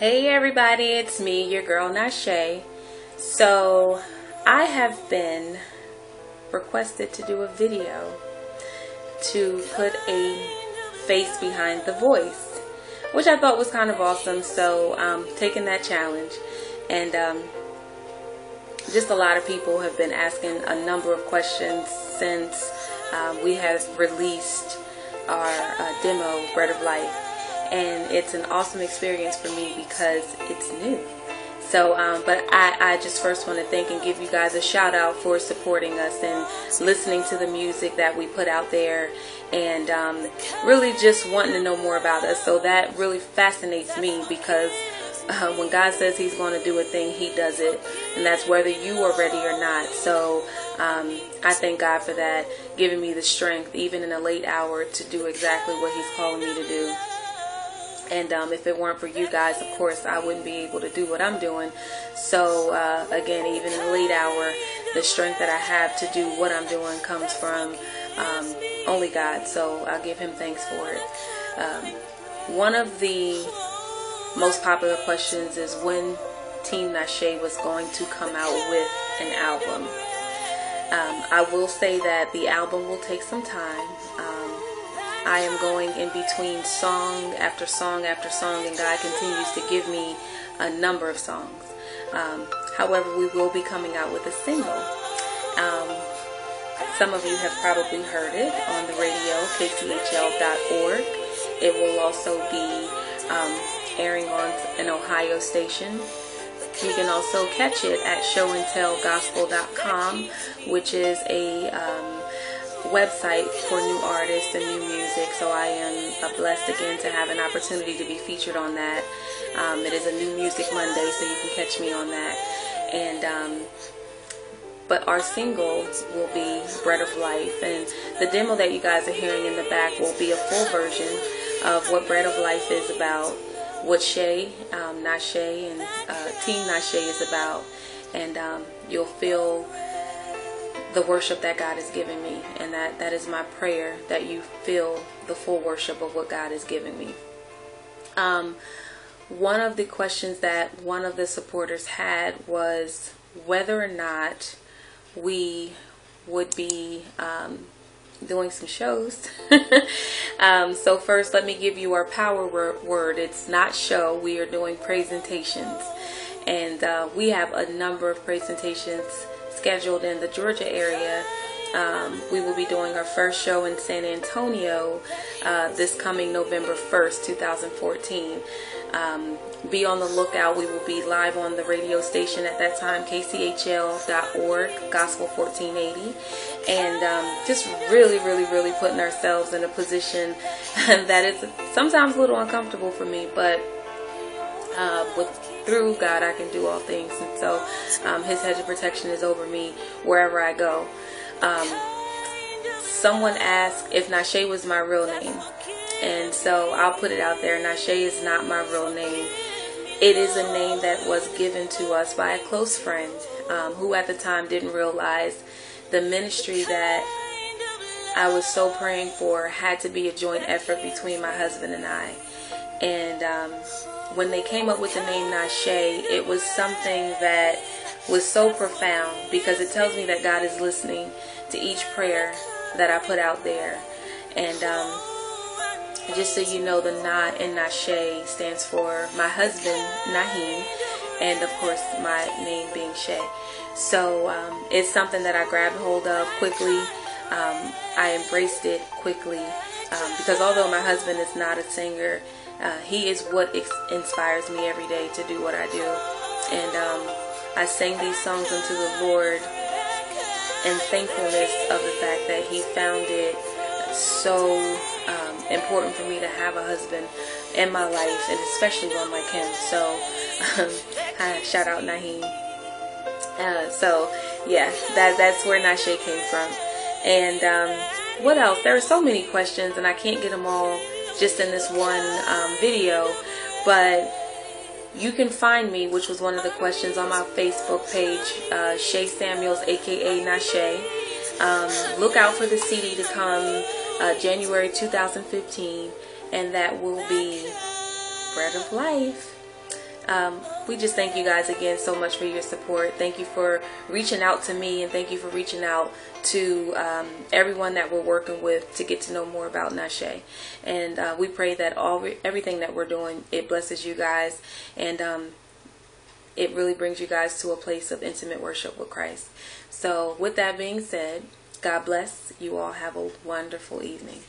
Hey everybody, it's me, your girl Ni-Shay. So I have been requested to do a video to put a face behind the voice, which I thought was kind of awesome. So taking that challenge, and just a lot of people have been asking a number of questions since we have released our demo, Bread of Life. And it's an awesome experience for me because it's new. So, but I just first want to thank and give you guys a shout out for supporting us and listening to the music that we put out there, and really just wanting to know more about us. So that really fascinates me because when God says He's going to do a thing, He does it, and that's whether you are ready or not. So I thank God for that, giving me the strength, even in a late hour, to do exactly what He's calling me to do. And if it weren't for you guys, of course, I wouldn't be able to do what I'm doing. So, again, even in the late hour, the strength that I have to do what I'm doing comes from only God. So I'll give Him thanks for it. One of the most popular questions is when Team Ni-Shay was going to come out with an album. I will say that the album will take some time. I am going in between song after song after song, and God continues to give me a number of songs. However, we will be coming out with a single. Some of you have probably heard it on the radio, kchl.org. It will also be airing on an Ohio station. You can also catch it at showandtellgospel.com, which is a website for new artists and new music. So I am blessed again to have an opportunity to be featured on that. It is a New Music Monday, so you can catch me on that. And but our single will be Bread of Life, and the demo that you guys are hearing in the back will be a full version of what Bread of Life is about, what Shay, Ni-Shay, and Team Ni-Shay is about, and you'll feel the worship that God has given me, and that is my prayer, that you feel the full worship of what God has given me. One of the questions that one of the supporters had was whether or not we would be doing some shows. So first, let me give you our power word. It's not show. We are doing presentations, and we have a number of presentations scheduled in the Georgia area. We will be doing our first show in San Antonio this coming November 1st, 2014. Be on the lookout. We will be live on the radio station at that time, kchl.org, Gospel 1480. And just really putting ourselves in a position that is sometimes a little uncomfortable for me, but through God I can do all things. And so His hedge of protection is over me wherever I go. Someone asked if Ni-Shay was my real name, and so I'll put it out there. Ni-Shay is not my real name. It is a name that was given to us by a close friend who at the time didn't realize the ministry that I was so praying for had to be a joint effort between my husband and I. And when they came up with the name Ni-Shay, it was something that was so profound, because it tells me that God is listening to each prayer that I put out there. And just so you know, the Na in Ni-Shay stands for my husband, Naheem, and of course my name being Shay. So it's something that I grabbed hold of quickly. I embraced it quickly because although my husband is not a singer, he is what inspires me every day to do what I do. And I sang these songs unto the Lord in thankfulness of the fact that He found it so important for me to have a husband in my life, and especially one like him. So shout out Naheem. So yeah, that's where Ni-Shay came from. And what else? There are so many questions, and I can't get them all just in this one video, but you can find me, which was one of the questions, on my Facebook page, Shay Samuels, aka Ni-Shay. Look out for the CD to come January 2015, and that will be Bread of Life. We just thank you guys again so much for your support. Thank you for reaching out to me, and thank you for reaching out to everyone that we're working with to get to know more about Ni-Shay. And we pray that everything that we're doing, it blesses you guys, and it really brings you guys to a place of intimate worship with Christ. So with that being said, God bless. You all have a wonderful evening.